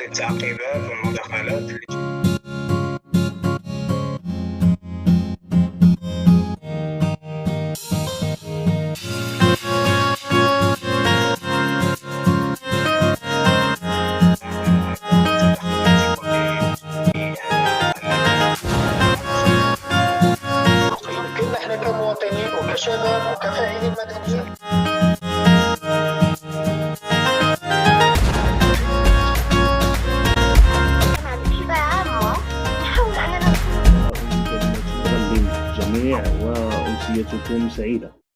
التعقيبات والمداخلات اللي يمكننا إحنا كمواطنين وكشباب وكفاعلين مدنيين بصفة عامة نحاول أننا شكرا للجميع وأمسيتكم سعيدة.